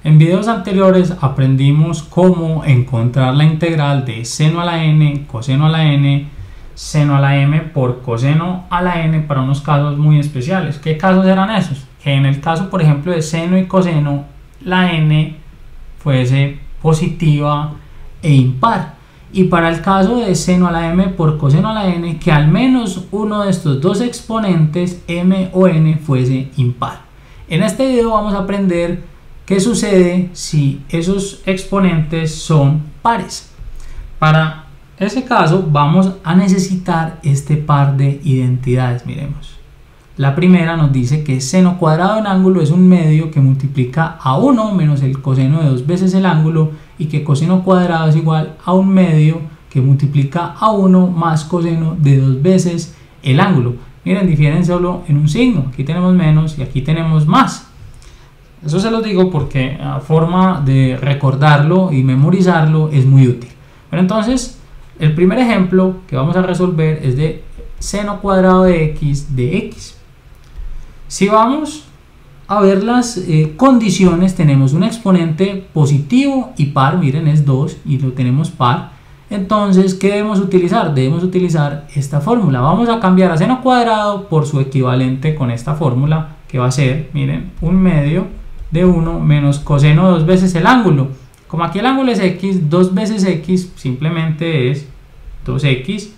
En videos anteriores aprendimos cómo encontrar la integral de seno a la n, coseno a la n, seno a la m por coseno a la n para unos casos muy especiales. ¿Qué casos eran esos? Que en el caso, por ejemplo, de seno y coseno, la n fuese positiva e impar. Y para el caso de seno a la m por coseno a la n, que al menos uno de estos dos exponentes, m o n, fuese impar. En este video vamos a aprender qué sucede si esos exponentes son pares. Para ese caso vamos a necesitar este par de identidades. Miremos. La primera nos dice que seno cuadrado en ángulo es un medio que multiplica a 1 menos el coseno de 2 veces el ángulo, y que coseno cuadrado es igual a un medio que multiplica a 1 más coseno de 2 veces el ángulo. Miren, difieren solo en un signo. Aquí tenemos menos y aquí tenemos más. Eso se los digo porque la forma de recordarlo y memorizarlo es muy útil. Pero entonces, el primer ejemplo que vamos a resolver es de seno cuadrado de x. Si vamos a ver las condiciones, tenemos un exponente positivo y par, miren, es 2 y lo tenemos par. Entonces, ¿qué debemos utilizar? Debemos utilizar esta fórmula. Vamos a cambiar a seno cuadrado por su equivalente con esta fórmula, que va a ser, miren, un medio de 1 menos coseno 2 veces el ángulo. Como aquí el ángulo es x, 2 veces x simplemente es 2x,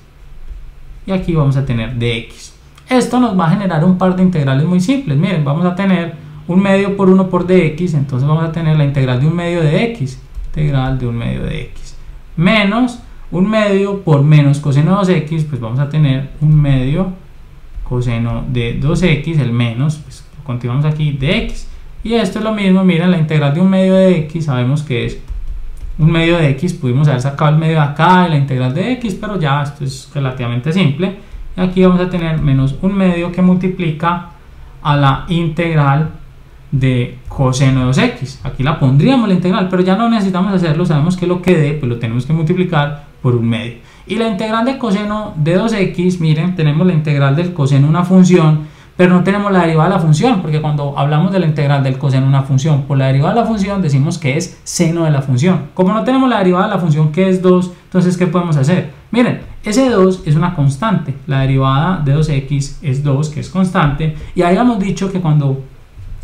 y aquí vamos a tener dx. Esto nos va a generar un par de integrales muy simples. Miren, vamos a tener un medio por 1 por dx, entonces vamos a tener la integral de un medio de x, integral de un medio de x, menos un medio por menos coseno 2x, pues vamos a tener un medio coseno de 2x, el menos, pues continuamos aquí, de x. Y esto es lo mismo, miren, la integral de un medio de x, sabemos que es un medio de x, pudimos haber sacado el medio de acá y la integral de x, pero ya esto es relativamente simple. Y aquí vamos a tener menos un medio que multiplica a la integral de coseno de 2x. Aquí la pondríamos la integral, pero ya no necesitamos hacerlo, sabemos que lo que dé, pues lo tenemos que multiplicar por un medio. Y la integral de coseno de 2x, miren, tenemos la integral del coseno de una función, pero no tenemos la derivada de la función, porque cuando hablamos de la integral del coseno de una función por la derivada de la función, decimos que es seno de la función. Como no tenemos la derivada de la función, que es 2, entonces ¿qué podemos hacer? Miren, ese 2 es una constante, la derivada de 2x es 2, que es constante, y habíamos dicho que cuando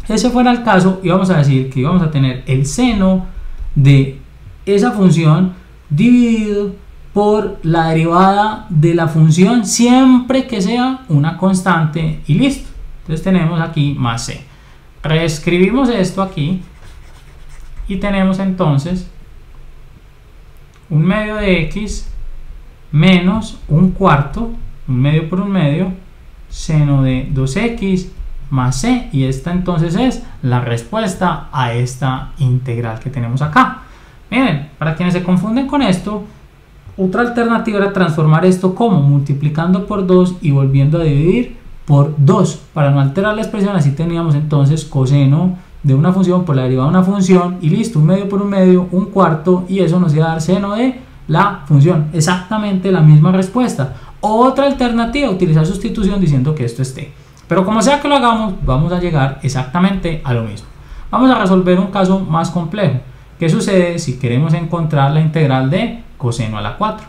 ese fuera el caso, íbamos a decir que íbamos a tener el seno de esa función dividido por la derivada de la función siempre que sea una constante, y listo. Entonces tenemos aquí más c. Reescribimos esto aquí y tenemos entonces un medio de x menos un cuarto, un medio por un medio, seno de 2x más c, y esta entonces es la respuesta a esta integral que tenemos acá. Miren, para quienes se confunden con esto, otra alternativa era transformar esto como multiplicando por 2 y volviendo a dividir por 2 para no alterar la expresión. Así teníamos entonces coseno de una función por la derivada de una función, y listo, un medio por un medio, un cuarto, y eso nos iba a dar seno de la función. Exactamente la misma respuesta. Otra alternativa, utilizar sustitución diciendo que esto es t. Pero como sea que lo hagamos, vamos a llegar exactamente a lo mismo. Vamos a resolver un caso más complejo. ¿Qué sucede si queremos encontrar la integral de coseno a la 4?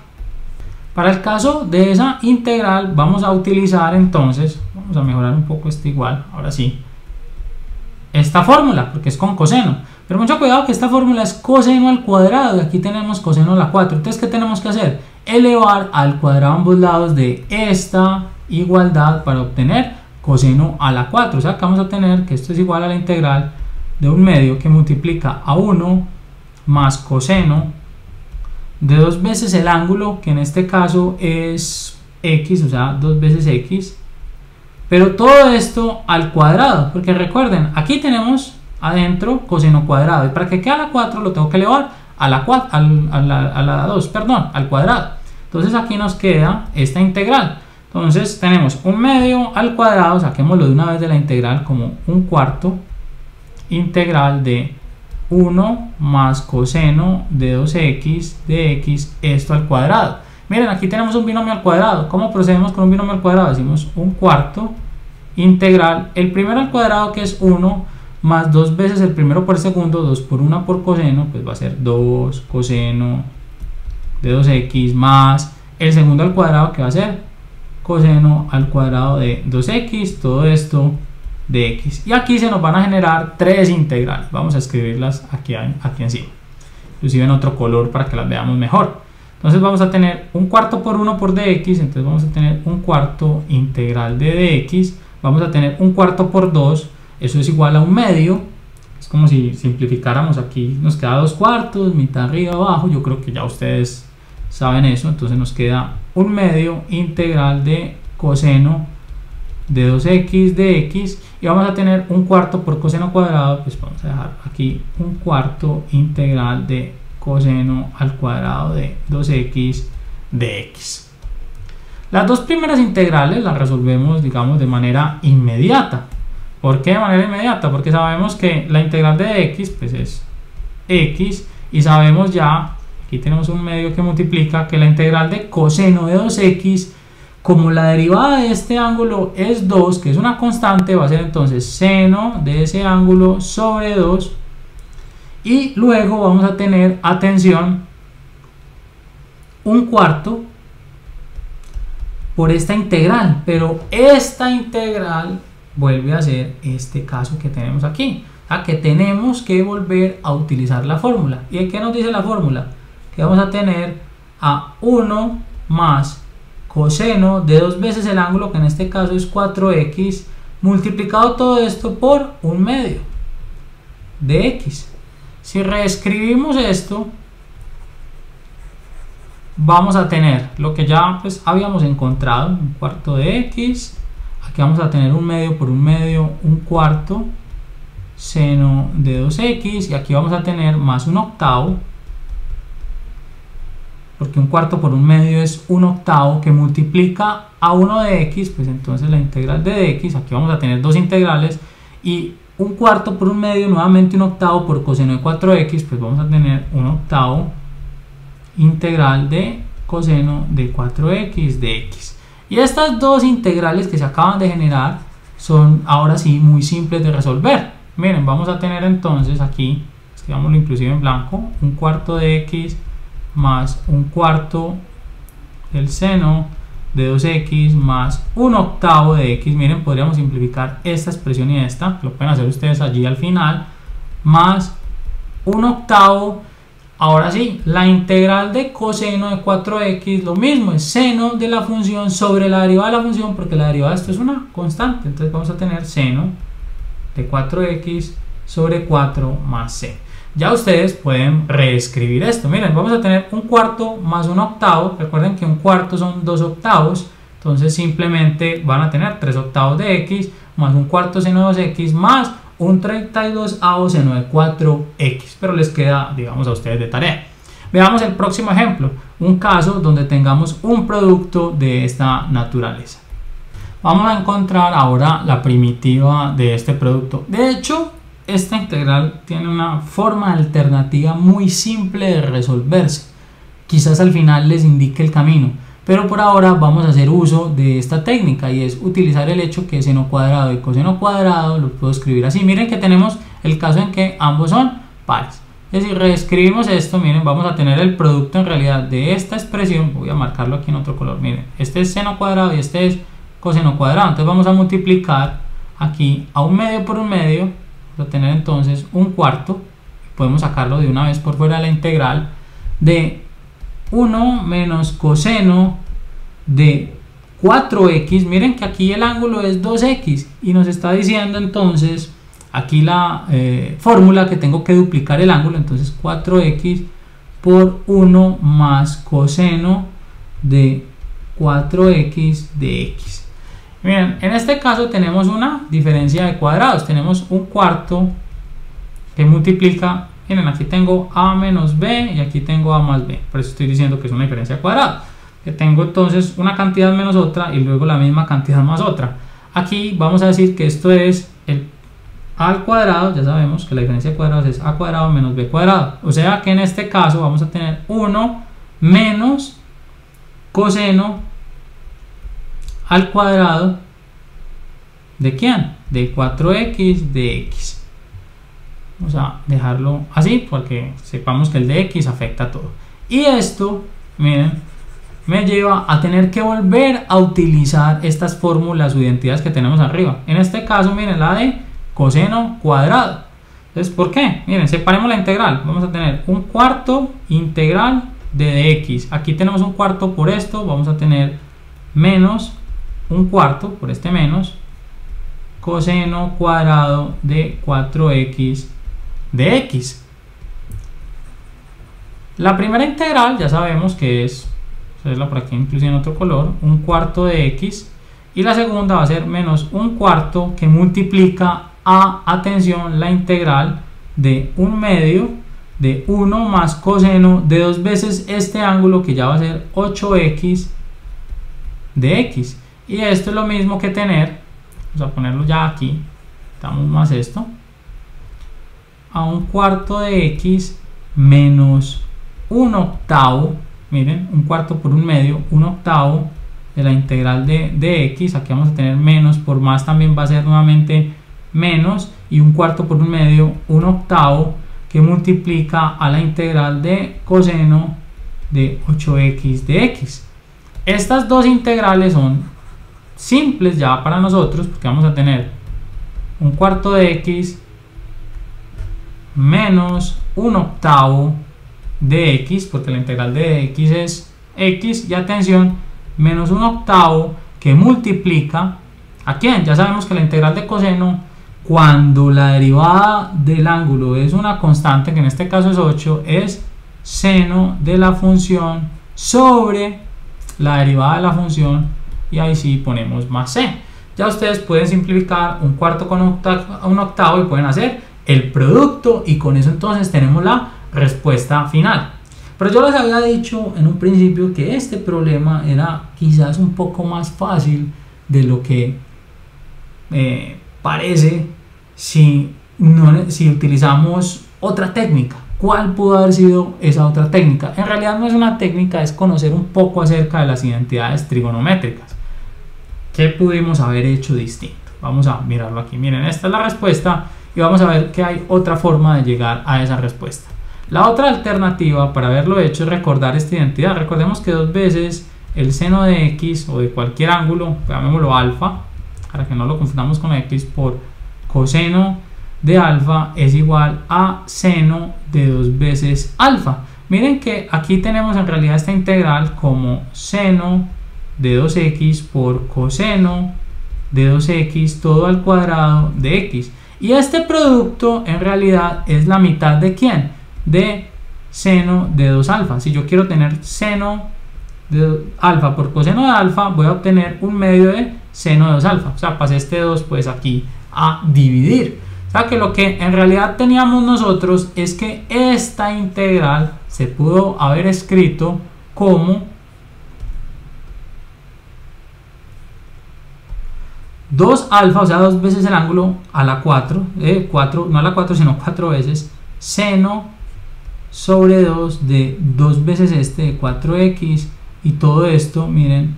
Para el caso de esa integral vamos a utilizar entonces, vamos a mejorar un poco esto igual, ahora sí, esta fórmula, porque es con coseno. Pero mucho cuidado que esta fórmula es coseno al cuadrado, y aquí tenemos coseno a la 4. Entonces, ¿qué tenemos que hacer? Elevar al cuadrado ambos lados de esta igualdad para obtener coseno a la 4. O sea, que vamos a tener que esto es igual a la integral de un medio que multiplica a 1 más coseno de 2 veces el ángulo, que en este caso es x, o sea, 2 veces x, pero todo esto al cuadrado, porque recuerden, aquí tenemos adentro coseno cuadrado, y para que quede a la 4 lo tengo que elevar a la 4, a la 2, perdón, al cuadrado. Entonces aquí nos queda esta integral. Entonces tenemos un medio al cuadrado, saquémoslo de una vez de la integral como un cuarto, integral de 1 más coseno de 2x de x, esto al cuadrado. Miren, aquí tenemos un binomio al cuadrado. ¿Cómo procedemos con un binomio al cuadrado? Decimos un cuarto integral, el primero al cuadrado, que es 1, más 2 veces el primero por el segundo, 2 por 1 por coseno, pues va a ser 2 coseno de 2x más el segundo al cuadrado, que va a ser coseno al cuadrado de 2x, todo esto de x. Y aquí se nos van a generar 3 integrales. Vamos a escribirlas aquí encima, inclusive en otro color para que las veamos mejor. Entonces vamos a tener un cuarto por 1 por dx, entonces vamos a tener un cuarto integral de dx, vamos a tener un cuarto por 2, eso es igual a un medio. Es como si simplificáramos aquí, nos queda 2 cuartos, mitad arriba, abajo, yo creo que ya ustedes saben eso, entonces nos queda un medio integral de coseno de 2x de x, y vamos a tener un cuarto por coseno cuadrado, pues vamos a dejar aquí un cuarto integral de coseno al cuadrado de 2x de x. Las dos primeras integrales las resolvemos, digamos, de manera inmediata. ¿Por qué de manera inmediata? Porque sabemos que la integral de x pues es x, y sabemos ya, aquí tenemos un medio que multiplica, que la integral de coseno de 2x, como la derivada de este ángulo es 2, que es una constante, va a ser entonces seno de ese ángulo sobre 2. Y luego vamos a tener, atención, un cuarto por esta integral, pero esta integral vuelve a ser este caso que tenemos aquí, que tenemos que volver a utilizar la fórmula. ¿Y qué nos dice la fórmula? Que vamos a tener a 1 más coseno de 2 veces el ángulo, que en este caso es 4x, multiplicado todo esto por un medio de x. Si reescribimos esto, vamos a tener lo que ya pues habíamos encontrado, un cuarto de x. Aquí vamos a tener un medio por un medio, un cuarto seno de 2x, y aquí vamos a tener más un octavo, porque un cuarto por un medio es un octavo, que multiplica a 1 de x, pues entonces la integral de x, aquí vamos a tener dos integrales, y un cuarto por un medio, nuevamente un octavo por coseno de 4x, pues vamos a tener un octavo integral de coseno de 4x de x. Y estas dos integrales que se acaban de generar son ahora sí muy simples de resolver. Miren, vamos a tener entonces aquí, escribámoslo inclusive en blanco, un cuarto de x más un cuarto del seno de 2x más un octavo de x. Miren, podríamos simplificar esta expresión y esta, lo pueden hacer ustedes allí al final, más un octavo. Ahora sí, la integral de coseno de 4x, lo mismo, es seno de la función sobre la derivada de la función, porque la derivada de esto es una constante, entonces vamos a tener seno de 4x sobre 4 más c. Ya ustedes pueden reescribir esto. Miren, vamos a tener un cuarto más un octavo. Recuerden que un cuarto son 2 octavos. Entonces simplemente van a tener 3 octavos de x más un cuarto seno de 2x más un 32avo seno de 4x. Pero les queda, digamos, a ustedes de tarea. Veamos el próximo ejemplo. Un caso donde tengamos un producto de esta naturaleza. Vamos a encontrar ahora la primitiva de este producto. De hecho, esta integral tiene una forma alternativa muy simple de resolverse. Quizás al final les indique el camino, pero por ahora vamos a hacer uso de esta técnica, y es utilizar el hecho que seno cuadrado y coseno cuadrado lo puedo escribir así. Miren que tenemos el caso en que ambos son pares. Es decir, reescribimos esto. Miren, vamos a tener el producto en realidad de esta expresión. Voy a marcarlo aquí en otro color. Miren, este es seno cuadrado y este es coseno cuadrado. Entonces vamos a multiplicar aquí a un medio por un medio. Vamos a tener entonces un cuarto, podemos sacarlo de una vez por fuera de la integral, de 1 menos coseno de 4x. Miren que aquí el ángulo es 2x, y nos está diciendo entonces aquí la fórmula que tengo que duplicar el ángulo, entonces 4x por 1 más coseno de 4x de x. Miren, en este caso tenemos una diferencia de cuadrados. Tenemos un cuarto que multiplica, miren, aquí tengo a menos b y aquí tengo a más b. Por eso estoy diciendo que es una diferencia de cuadrados. Que tengo entonces una cantidad menos otra y luego la misma cantidad más otra. Aquí vamos a decir que esto es el a al cuadrado. Ya sabemos que la diferencia de cuadrados es a cuadrado menos b cuadrado. O sea que en este caso vamos a tener 1 menos coseno al cuadrado de ¿quién? De 4x de x. Vamos a dejarlo así porque sepamos que el de x afecta a todo. Y esto, miren, me lleva a tener que volver a utilizar estas fórmulas o identidades que tenemos arriba. En este caso, miren, la de coseno cuadrado. Entonces, ¿por qué? Miren, separemos la integral. Vamos a tener un cuarto integral de dx. Aquí tenemos un cuarto por esto. Vamos a tener menos un cuarto por este menos coseno cuadrado de 4x de x. La primera integral ya sabemos que es, hacerla por aquí incluso en otro color, un cuarto de x, y la segunda va a ser menos un cuarto que multiplica a, atención, la integral de un medio de 1 más coseno de 2 veces este ángulo, que ya va a ser 8x de x. Y esto es lo mismo que tener, vamos a ponerlo ya aquí, damos más esto, a un cuarto de x menos un octavo, miren, un cuarto por un medio, un octavo de la integral de x. Aquí vamos a tener menos por más, también va a ser nuevamente menos, y un cuarto por un medio, un octavo, que multiplica a la integral de coseno de 8x de x. Estas dos integrales son simples ya para nosotros, porque vamos a tener un cuarto de x menos un octavo de x, porque la integral de x es x, y atención, menos un octavo que multiplica ¿a quién? Ya sabemos que la integral de coseno, cuando la derivada del ángulo es una constante, que en este caso es 8, es seno de la función sobre la derivada de la función, y ahí sí ponemos más c. Ya ustedes pueden simplificar un cuarto con un octavo y pueden hacer el producto, y con eso entonces tenemos la respuesta final. Pero yo les había dicho en un principio que este problema era quizás un poco más fácil de lo que parece si utilizamos otra técnica. ¿Cuál pudo haber sido esa otra técnica? En realidad no es una técnica, es conocer un poco acerca de las identidades trigonométricas. ¿Qué pudimos haber hecho distinto? Vamos a mirarlo aquí. Miren, esta es la respuesta, y vamos a ver que hay otra forma de llegar a esa respuesta. La otra alternativa para haberlo hecho es recordar esta identidad. Recordemos que 2 veces el seno de x, o de cualquier ángulo, llamémoslo alfa, para que no lo confundamos con x, por coseno de alfa es igual a seno de 2 veces alfa. Miren que aquí tenemos en realidad esta integral como seno de 2x por coseno de 2x todo al cuadrado de x. Y este producto en realidad es la mitad de ¿quién? De seno de 2 alfa. Si yo quiero tener seno de alfa por coseno de alfa, voy a obtener un medio de seno de 2 alfa. O sea, pasé este 2 pues aquí a dividir. O sea que lo que en realidad teníamos nosotros es que esta integral se pudo haber escrito como 2 alfa, o sea 2 veces el ángulo a la 4, no a la 4 sino 4 veces, seno sobre 2 de 2 veces este de 4x, y todo esto, miren,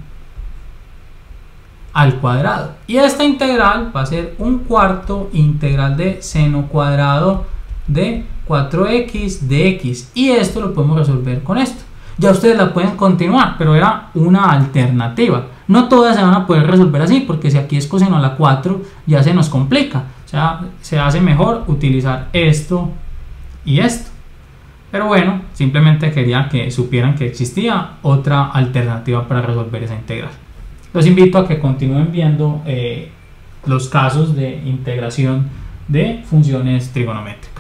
al cuadrado. Y esta integral va a ser un cuarto integral de seno cuadrado de 4x de x, y esto lo podemos resolver con esto. Ya ustedes la pueden continuar, pero era una alternativa. No todas se van a poder resolver así, porque si aquí es coseno a la 4 ya se nos complica. O sea, se hace mejor utilizar esto y esto. Pero bueno, simplemente quería que supieran que existía otra alternativa para resolver esa integral. Los invito a que continúen viendo los casos de integración de funciones trigonométricas.